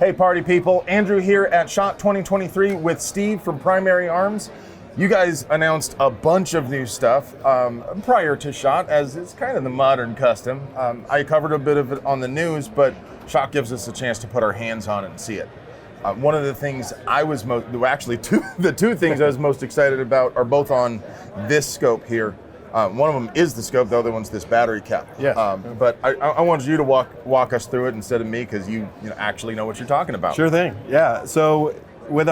Hey party people, Andrew here at SHOT 2023 with Steve from Primary Arms. You guys announced a bunch of new stuff prior to SHOT, as it's kind of the modern custom. I covered a bit of it on the news, but SHOT gives us a chance to put our hands on it and see it. One of the things I was the two things I was most excited about are both on this scope here. One of them is the scope, the other one's this battery cap. Yes. But I wanted you to walk us through it instead of me, because you actually know what you're talking about. Sure thing. Yeah. So with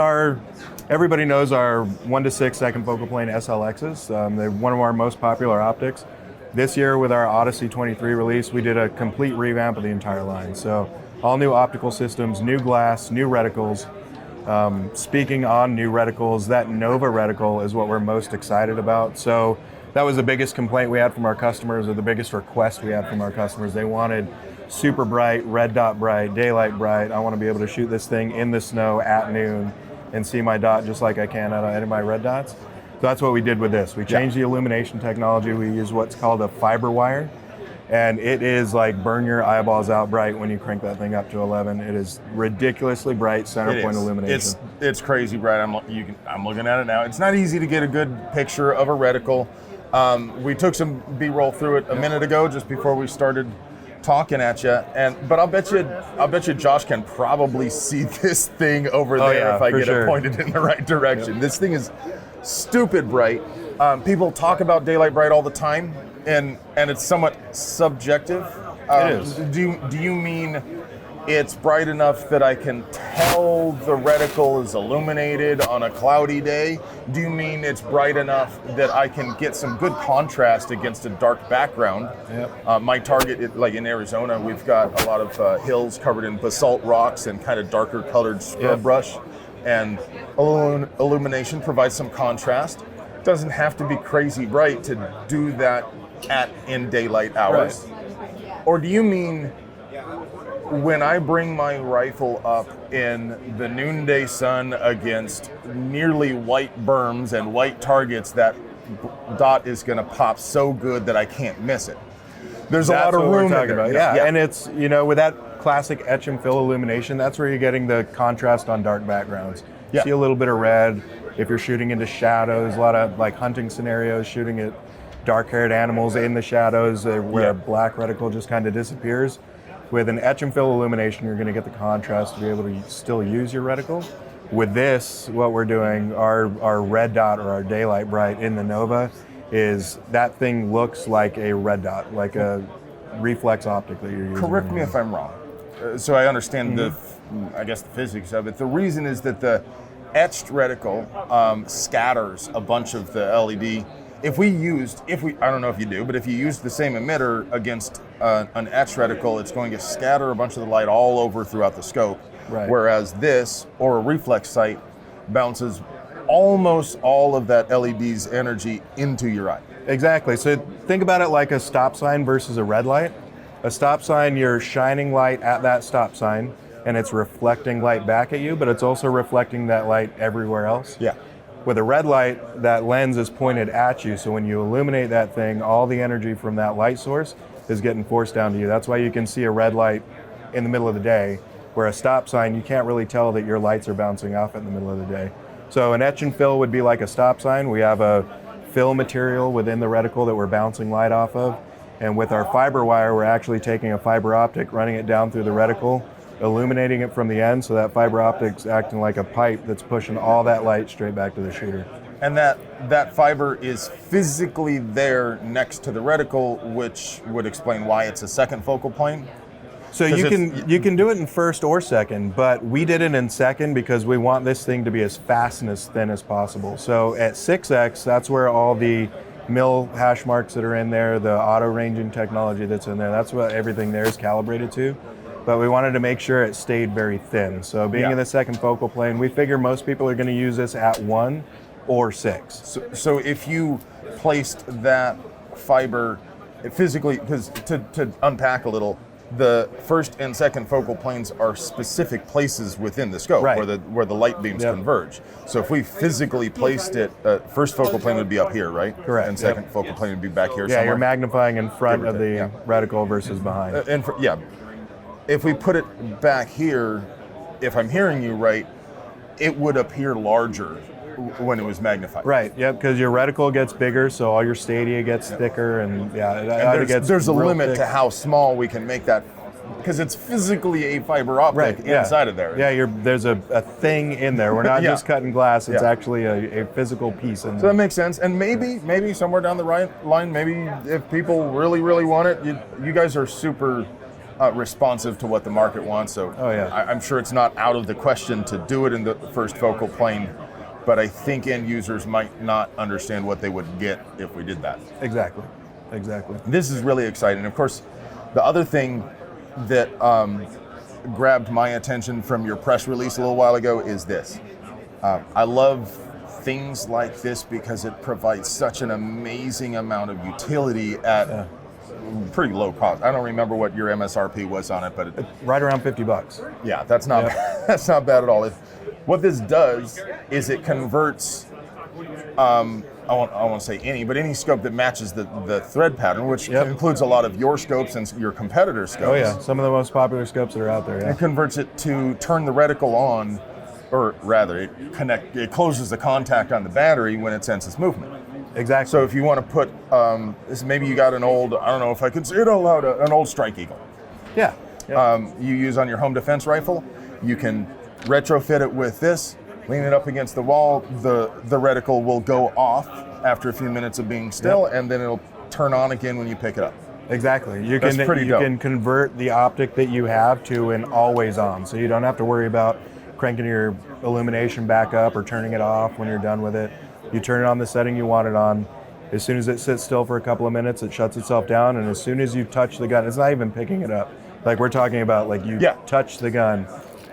everybody knows our 1 to 6 second focal plane SLXs. They're one of our most popular optics. This year with our Odyssey 23 release, we did a complete revamp of the entire line. So all new optical systems, new glass, new reticles. Speaking on new reticles, that Nova Reticle is what we're most excited about. So that was the biggest complaint we had from our customers, or the biggest request we had from our customers. They wanted super bright, red dot bright, daylight bright. I want to be able to shoot this thing in the snow at noon and see my dot just like I can out of any of my red dots. So that's what we did with this. We changed the illumination technology. We use what's called a fiber wire, and it is like burn your eyeballs out bright when you crank that thing up to 11. It is ridiculously bright center point illumination. It's crazy bright. I'm looking at it now. It's not easy to get a good picture of a reticle. We took some B-roll through it a minute ago, just before we started talking at you. But I'll bet you Josh can probably see this thing over there if I get it pointed in the right direction. Yep. This thing is stupid bright. People talk about daylight bright all the time, and it's somewhat subjective. It is. Do you mean it's bright enough that I can tell the reticle is illuminated on a cloudy day? Do you mean it's bright enough that I can get some good contrast against a dark background? Yep. My target, like in Arizona, we've got a lot of hills covered in basalt rocks and kind of darker colored scrub brush, and illumination provides some contrast. Doesn't have to be crazy bright to do that in daylight hours. Right. Or do you mean when I bring my rifle up in the noonday sun against nearly white berms and white targets, that dot is going to pop so good that I can't miss it? There's a lot of room in there. Yeah, and it's, with that classic etch and fill illumination, that's where you're getting the contrast on dark backgrounds. You see a little bit of red. If you're shooting into shadows, a lot of like hunting scenarios, shooting at dark-haired animals in the shadows where a black reticle just kind of disappears. With an etch and fill illumination, you're going to get the contrast to be able to still use your reticle. With this, what we're doing, our red dot or our daylight bright in the Nova, is that thing looks like a red dot, like a reflex optic that you're using. Correct me if I'm wrong. So I understand the physics of it. The reason is that the etched reticle scatters a bunch of the LED. If we I don't know if you do, but if you use the same emitter against an etched reticle, it's going to scatter a bunch of the light all over throughout the scope. Right. Whereas this, or a reflex sight, bounces almost all of that LED's energy into your eye. Exactly. So think about it like a stop sign versus a red light. A stop sign, you're shining light at that stop sign, and it's reflecting light back at you, but it's also reflecting that light everywhere else. Yeah. With a red light, that lens is pointed at you, so when you illuminate that thing, all the energy from that light source is getting forced down to you. That's why you can see a red light in the middle of the day, where a stop sign, you can't really tell that your lights are bouncing off in the middle of the day. So an etch and fill would be like a stop sign. We have a fill material within the reticle that we're bouncing light off of, and with our fiber wire, we're actually taking a fiber optic, running it down through the reticle, illuminating it from the end, so that fiber optic's acting like a pipe that's pushing all that light straight back to the shooter. And that fiber is physically there next to the reticle, which would explain why it's a second focal plane. So you can do it in first or second, but we did it in second because we want this thing to be as fast and as thin as possible. So at 6x, that's where all the mill hash marks that are in there, the auto ranging technology that's in there, that's what everything there is calibrated to. But we wanted to make sure it stayed very thin. So being in the second focal plane, we figure most people are going to use this at 1 or 6. So if you placed that fiber physically, because to unpack a little, the first and second focal planes are specific places within the scope where the light beams converge. So if we physically placed it, first focal plane would be up here, right? Correct. And second focal plane would be back here somewhere. Yeah, you're magnifying in front of the reticle versus behind. If we put it back here, if I'm hearing you right, it would appear larger when it was magnified. Right. Yep. Because your reticle gets bigger, so all your stadia gets thicker, and There's a limit to how small we can make that, because it's physically a fiber optic inside of there. Yeah. There's a thing in there. We're not just cutting glass. It's actually a physical piece in there. So that makes sense. And maybe somewhere down the line, maybe if people really, really want it, you guys are super responsive to what the market wants. So I'm sure it's not out of the question to do it in the first focal plane. But I think end users might not understand what they would get if we did that. Exactly. This is really exciting. Of course, the other thing that grabbed my attention from your press release a little while ago is this. I love things like this because it provides such an amazing amount of utility at pretty low cost. I don't remember what your MSRP was on it, but right around $50. Yeah, that's not that's not bad at all. What this does is it converts, I won't say any scope that matches the thread pattern, which includes a lot of your scopes and your competitor scopes. Oh yeah, some of the most popular scopes that are out there. Yeah. It converts it to turn the reticle on, or rather, it closes the contact on the battery when it senses movement. Exactly. So if you want to put, maybe you got an old, I don't know if I could say it out loud, an old Strike Eagle. Yeah. You use on your home defense rifle, you can retrofit it with this, lean it up against the wall, the reticle will go off after a few minutes of being still, and then it'll turn on again when you pick it up. Exactly. You can convert the optic that you have to an always on, so you don't have to worry about cranking your illumination back up or turning it off when you're done with it. You turn it on the setting you want it on. As soon as it sits still for a couple of minutes, it shuts itself down, and as soon as you touch the gun, it's not even picking it up. Like we're talking about, like you touch the gun,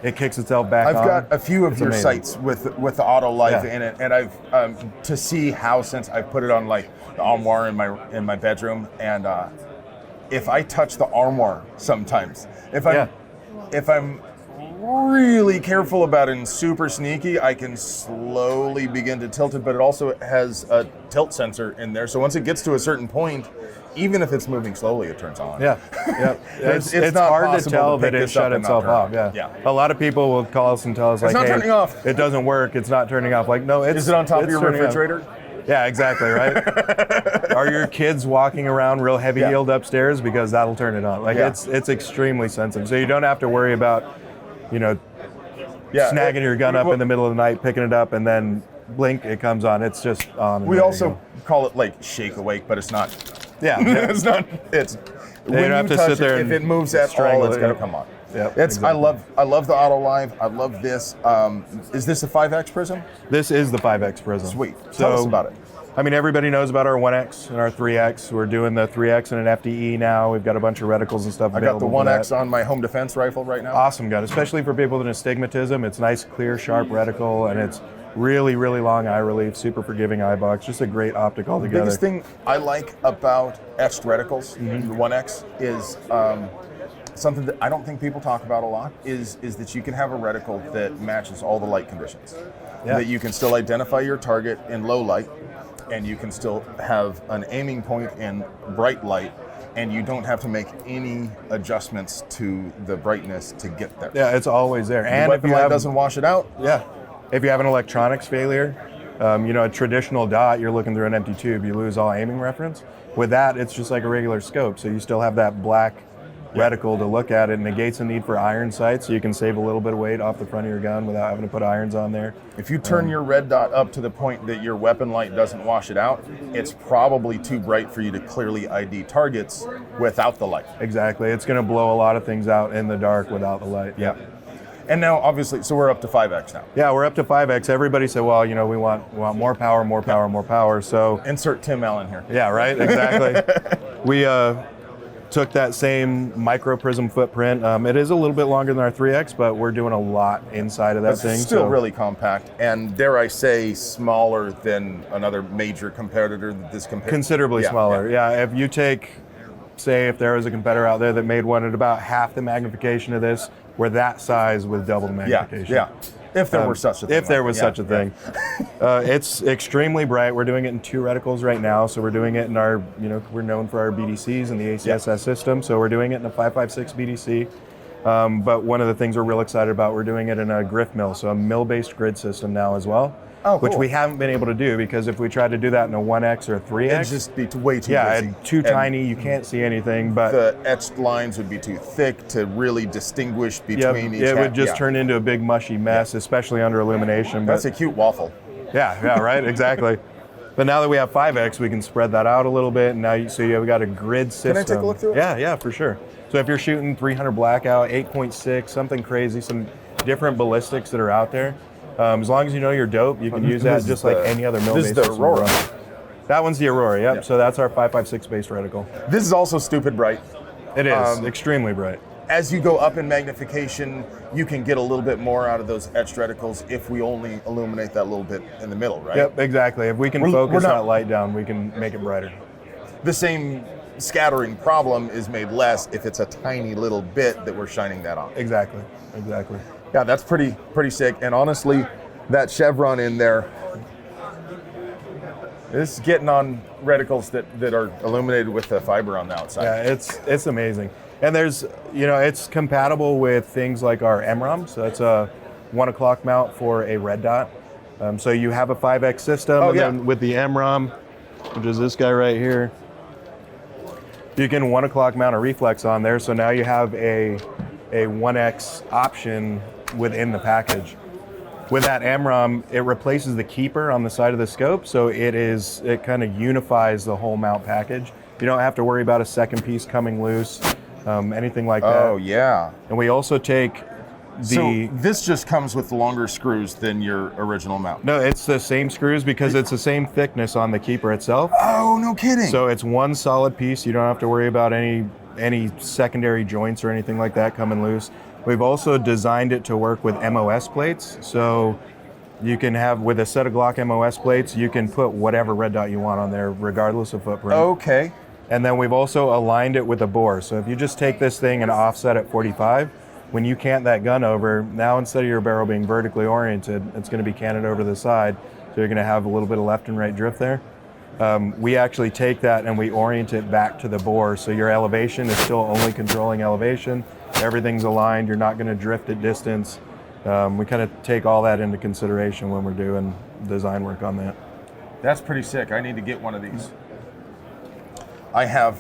it kicks itself back on. I've got a few of your sites with the AutoLive in it, and I've to see how, since I put it on like the armoire in my bedroom, and if I touch the armoire sometimes, if I'm really careful about it and super sneaky, I can slowly begin to tilt it, but it also has a tilt sensor in there, so once it gets to a certain point, even if it's moving slowly, it turns on. It's not hard to tell that it shut itself off. A lot of people will call us and tell us, it's not turning off. It doesn't work. It's not turning off. Like, no, is it on top of your refrigerator? Yeah, exactly, right? Are your kids walking around real heavy yield upstairs? Because that'll turn it on. Like it's extremely sensitive. So you don't have to worry about, snagging your gun up in the middle of the night, picking it up, and then blink, it comes on. It's just on. We also call it like shake awake, but it's not. It's not. It's when you have to sit there. If it moves at all, it's going to come on. I love the AutoLive. I love this. Is this a 5X Prism? This is the 5X Prism. Sweet. Tell us about it. I mean, everybody knows about our 1X and our 3X. We're doing the 3X and an FDE now. We've got a bunch of reticles and stuff available. I got the 1X on my home defense rifle right now. Awesome gun, especially for people with astigmatism. It's nice, clear, sharp reticle, and it's really, really long eye relief, super forgiving eye box, just a great optic altogether. The biggest thing I like about etched reticles, the 1X, is something that I don't think people talk about a lot, is that you can have a reticle that matches all the light conditions. That you can still identify your target in low light, and you can still have an aiming point in bright light, and you don't have to make any adjustments to the brightness to get there. Yeah, it's always there. And if the light doesn't wash it out. Yeah. If you have an electronics failure, a traditional dot, you're looking through an empty tube, you lose all aiming reference. With that, it's just like a regular scope, so you still have that black reticle to look at. It negates the need for iron sights, so you can save a little bit of weight off the front of your gun without having to put irons on there. If you turn your red dot up to the point that your weapon light doesn't wash it out, it's probably too bright for you to clearly ID targets without the light. Exactly. It's going to blow a lot of things out in the dark without the light. Yeah. And now, obviously, so we're up to 5X now. Yeah, we're up to 5X. Everybody said, well, we want more power, more power, more power. So insert Tim Allen here. Yeah, right. Exactly. We took that same MicroPrism footprint. It is a little bit longer than our 3X, but we're doing a lot inside of that thing. It's still really compact, and dare I say, smaller than another major competitor that this compares. Considerably smaller. Yeah. If you take, say, if there was a competitor out there that made one at about half the magnification of this, we're that size with double the magnification. Yeah. If there were such a thing. If there was such a thing. It's extremely bright. We're doing it in 2 reticles right now. So we're doing it in our, we're known for our BDCs and the ACSS system. So we're doing it in a 5.56 BDC. But one of the things we're real excited about, we're doing it in a grip mill, so a mill-based grid system now as well. Oh, which cool. we haven't been able to do, because if we tried to do that in a 1X or a 3X, It'd just be way too busy. too tiny, you can't see anything. But the etched lines would be too thick to really distinguish between each. It would just turn into a big mushy mess, especially under illumination. That's a cute waffle. Yeah, right, exactly. But now that we have 5X, we can spread that out a little bit. And now we've got a grid system. Can I take a look through it? Yeah, for sure. So if you're shooting 300 blackout, 8.6, something crazy, some different ballistics that are out there, as long as you know your dope, you can use that just like any other mill-based system. This is the Aurora. That one's the Aurora, yep. So that's our 5.56 base reticle. This is also stupid bright. It is, extremely bright. As you go up in magnification, you can get a little bit more out of those etched reticles if we only illuminate that little bit in the middle, right? Yep, exactly. If we can focus that light down, we can make it brighter. The same scattering problem is made less if it's a tiny little bit that we're shining that on. Exactly. Yeah, that's pretty sick. And honestly, that chevron in there, this is getting on reticles that are illuminated with the fiber on the outside. Yeah, it's amazing. And there's, it's compatible with things like our MROM. So that's a 1 o'clock mount for a red dot. So you have a 5X system, then with the MROM, which is this guy right here, you can 1 o'clock mount a reflex on there. So now you have a 1X option within the package. With that MROM, it replaces the keeper on the side of the scope, so it kind of unifies the whole mount package. You don't have to worry about a second piece coming loose, anything like that. Oh, yeah. And we also take So this just comes with longer screws than your original mount? No, it's the same screws because it's the same thickness on the keeper itself. Oh, no kidding. So it's one solid piece. You don't have to worry about any secondary joints or anything like that coming loose. We've also designed it to work with MOS plates. So you can have, with a set of Glock MOS plates, you can put whatever red dot you want on there, regardless of footprint. Okay. And then we've also aligned it with a bore. So if you just take this thing and offset at 45, when you cant that gun over, now instead of your barrel being vertically oriented, it's going to be canted over to the side. So you're going to have a little bit of left and right drift there. We actually take that and we orient it back to the bore. So your elevation is still only controlling elevation. Everything's aligned. You're not going to drift at distance. We kind of take all that into consideration when we're doing design work on that. That's pretty sick. I need to get one of these. I have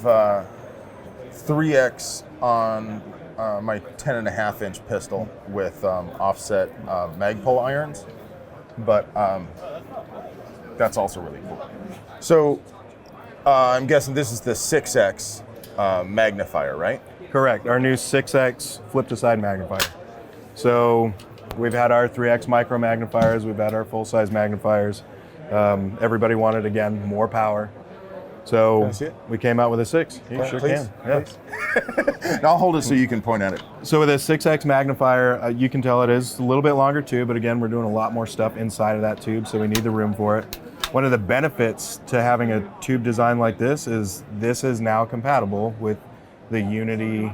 3X on my 10.5 inch pistol with offset Magpul irons, but that's also really cool. So I'm guessing this is the 6X magnifier, right? Correct. Our new 6X flip to side magnifier. So we've had our 3X micro magnifiers, we've had our full size magnifiers. Everybody wanted, again, more power. So we came out with a 6. You sure please, can. Yeah. I'll hold it so you can point at it. So with a 6X magnifier, you can tell it is a little bit longer tube, but again, we're doing a lot more stuff inside of that tube, so we need the room for it. One of the benefits to having a tube design like this is now compatible with the Unity,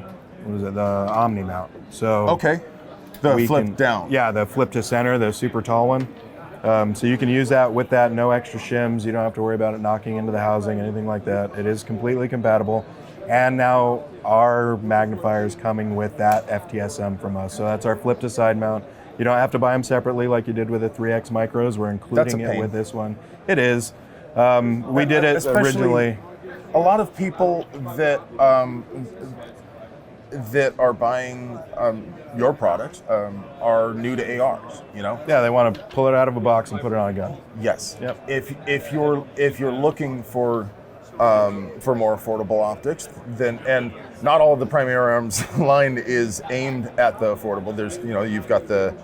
the Omni mount. So okay, the flip down. Yeah, the flip to center, the super tall one. So you can use that with that, no extra shims. You don't have to worry about it knocking into the housing, anything like that. It is completely compatible. And now our magnifier is coming with that FTSM from us. So that's our flip to side mount. You don't have to buy them separately like you did with the 3X micros. We're including it with this one. It is. We did it originally. A lot of people that that are buying your product are new to ARs, you know? Yeah, they want to pull it out of a box and put it on a gun. Yes. Yep. If you're looking for more affordable optics, then, and not all of the Primary Arms line is aimed at the affordable. There's, you've got the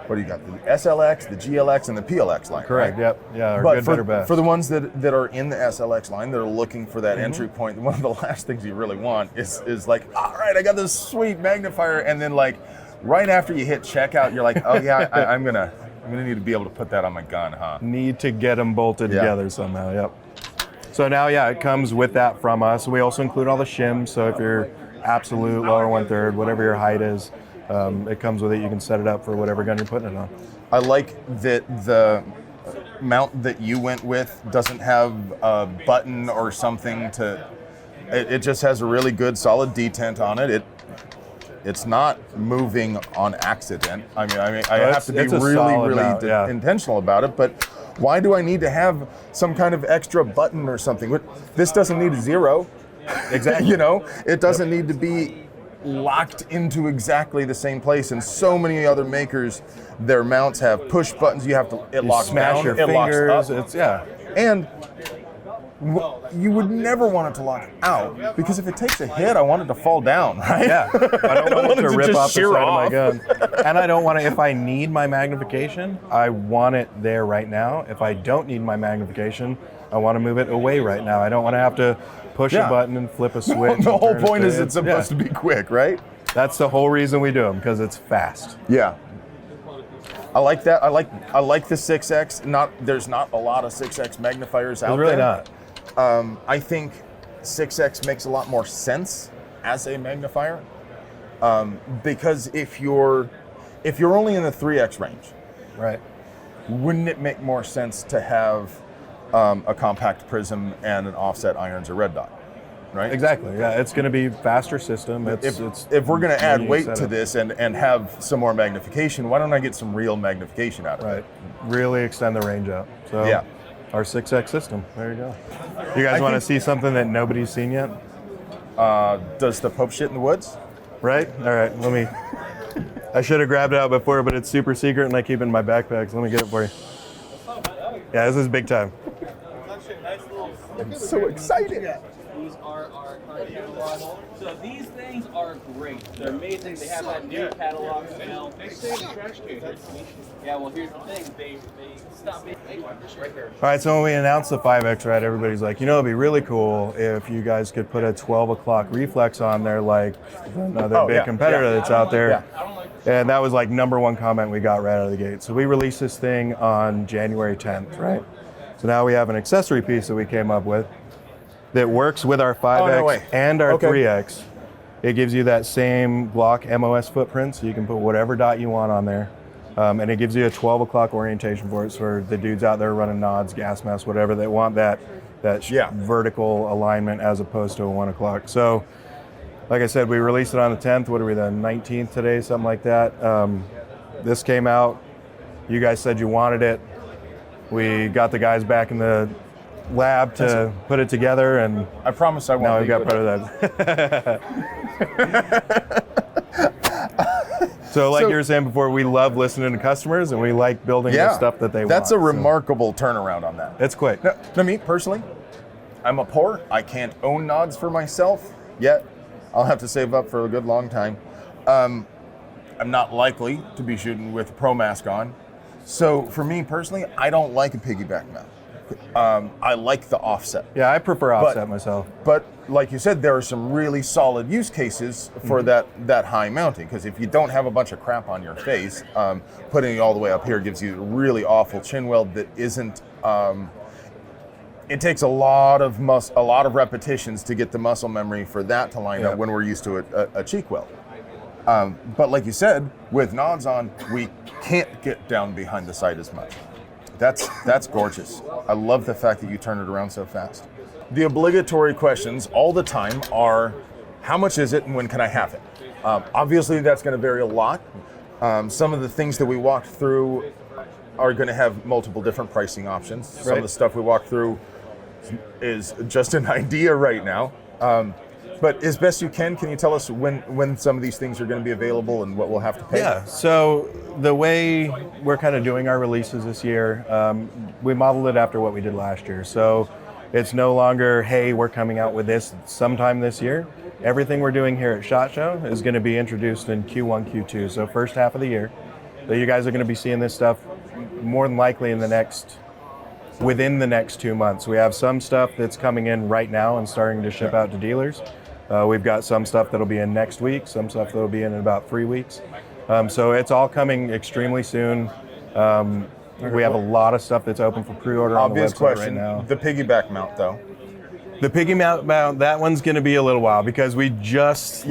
The SLX, the GLX, and the PLX line. Correct. Right? Yep. Yeah. But good, better, best. For the ones that are in the SLX line, that are looking for that entry point, one of the last things you really want is like, all right, I got this sweet magnifier, and then like right after you hit checkout, you're like, oh yeah, I'm gonna need to be able to put that on my gun, huh? Need to get them bolted together somehow. Yep. So now, it comes with that from us. We also include all the shims. So if you're absolute, lower 1/3, whatever your height is, it comes with it. You can set it up for whatever gun you're putting it on. I like that the mount that you went with doesn't have a button or something to. It just has a really good, solid detent on it. It's not moving on accident. I Oh, have to be it's a really, solid really mount, yeah. intentional about it. But why do I need to have some kind of extra button or something? This doesn't need a 0. Exactly. You know, it doesn't need to be locked into exactly the same place. And so many other makers, their mounts have push buttons. You have to, it locks Smash down, your it fingers. locks up. It's, yeah. And you would never want it to lock out, because if it takes a hit, I want it to fall down, right? Yeah, I don't want it to rip just off the shear side off. of my gun. And I don't want to, if I need my magnification, I want it there right now. If I don't need my magnification, I want to move it away right now. I don't want to have to push Yeah. a button and flip a switch. The and whole turn it point to- is it's supposed to be quick, right? That's the whole reason we do them, because it's fast. Yeah. I like that. I like the 6X. There's not a lot of 6X magnifiers out It's really there. not. I think 6X makes a lot more sense as a magnifier, because if you're only in the 3X range, Right. wouldn't it make more sense to have a compact prism and an offset irons or red dot, right? Exactly. Yeah, it's going to be faster system. It's If we're going to add when you weight set to it. this and have some more magnification, why don't I get some real magnification out of it? Right. Really extend the range out. So Yeah. our 6X system. There you go. You guys I want to think- see something that nobody's seen yet? Does the Pope shit in the woods? Right? All right, let me. I should have grabbed it out before, but it's super secret and I keep it in my backpack, so let me get it for you. Yeah, this is big time. I'm so excited. These are our current catalogs. So these things are great. They're amazing. They have that new catalog smell. Yeah, well, here's the thing. They stopped making this right here. All right, so when we announced the 5X, right, everybody's like, you know, it'd be really cool if you guys could put a 12 o'clock reflex on there like another Oh, big yeah, competitor yeah. that's out there. Yeah. And that was like #1 comment we got right out of the gate. So we released this thing on January 10th, right? So now we have an accessory piece that we came up with that works with our 5X no way. and our Okay. 3X. It gives you that same Glock MOS footprint, so you can put whatever dot you want on there. And it gives you a 12 o'clock orientation for it, so for the dudes out there running nods, gas masks, whatever, that want that Yeah. vertical alignment as opposed to a 1 o'clock. So, like I said, we released it on the 10th. What are we, the 19th today, something like that. This came out. You guys said you wanted it. We got the guys back in the lab to put it together, and I promise I won't. now we've leave got it. prototypes. So like So- you were saying before, we love listening to customers, and we like building the stuff that they want. That's a So remarkable turnaround on that. it's quick. No, me personally, I'm a poor. I can't own nods for myself yet. I'll have to save up for a good long time. I'm not likely to be shooting with a pro mask on. So for me personally, I don't like a piggyback mount. I like the offset. Yeah, I prefer offset myself. But like you said, there are some really solid use cases for that high mounting, because if you don't have a bunch of crap on your face, putting it all the way up here gives you a really awful chin weld that isn't. It takes a lot of repetitions to get the muscle memory for that to line up when we're used to a cheek weld. But like you said, with nods on, we can't get down behind the sight as much. That's gorgeous. I love the fact that you turn it around so fast. The obligatory questions all the time are, how much is it and when can I have it? Obviously, that's going to vary a lot. Some of the things that we walked through are going to have multiple different pricing options. Some of the stuff we walked through is just an idea right now. But as best you can you tell us when some of these things are going to be available and what we'll have to pay? Yeah, so the way we're kind of doing our releases this year, we modeled it after what we did last year. So it's no longer, hey, we're coming out with this sometime this year. Everything we're doing here at SHOTShow is going to be introduced in Q1, Q2, so first half of the year. So you guys are going to be seeing this stuff more than likely within the next 2 months. We have some stuff that's coming in right now and starting to ship out to dealers. We've got some stuff that'll be in next week, some stuff that'll be in about 3 weeks. So it's all coming extremely soon. We have a lot of stuff that's open for pre-order on the Obvious website question. right now. The piggyback mount, though. The piggy mount, that one's going to be a little while because we just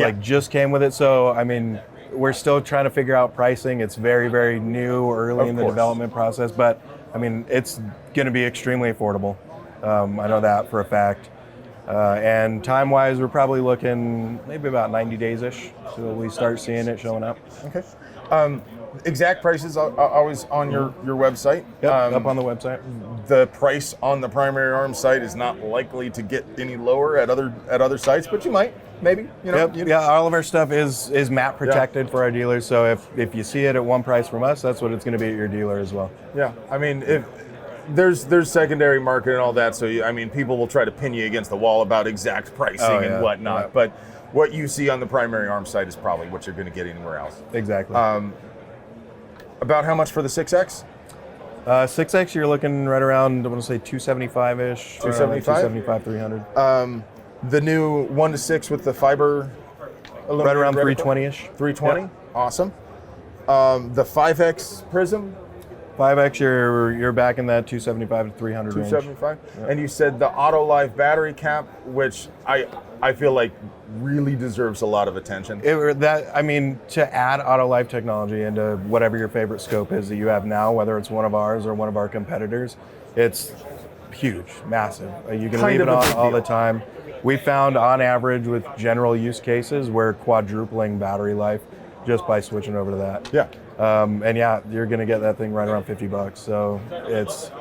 came with it. So I mean, we're still trying to figure out pricing. It's very, very new, early in the development process. But I mean, it's going to be extremely affordable. I know that for a fact. And time-wise, we're probably looking maybe about 90 days-ish till we start seeing it showing up. Okay. Exact prices are always on your website. Yep, up on the website. The price on the Primary Arms site is not likely to get any lower at other sites, but you might, maybe. You know, Yep. Yeah, all of our stuff is map protected for our dealers. So if you see it at one price from us, that's what it's going to be at your dealer as well. Yeah, I mean, if there's secondary market and all that, so I mean, people will try to pin you against the wall about exact pricing and whatnot. Yeah. But what you see on the Primary Arms site is probably what you're going to get anywhere else. Exactly. About how much for the 6X? 6X, you're looking right around, I want to say 275-ish. 275? 275, 300. The new 1-to-6 with the fiber. Right around reticle? 320-ish. 320? Yep. Awesome. The 5X Prism? 5X, you're back in that 275 to 300 range. 275. And you said the AutoLive battery cap, which I feel like really deserves a lot of attention. To add AutoLive technology into whatever your favorite scope is that you have now, whether it's one of ours or one of our competitors, it's huge, massive. You can leave it on all the time. We found on average with general use cases, we're quadrupling battery life just by switching over to that. Yeah. You're going to get that thing right around $50. So it's,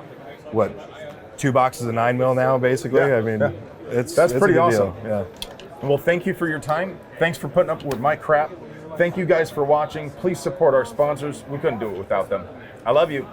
2 boxes of 9mm now, basically? Yeah. That's pretty a good awesome. deal. Yeah. Well, thank you for your time. Thanks for putting up with my crap. Thank you guys for watching. Please support our sponsors. We couldn't do it without them. I love you.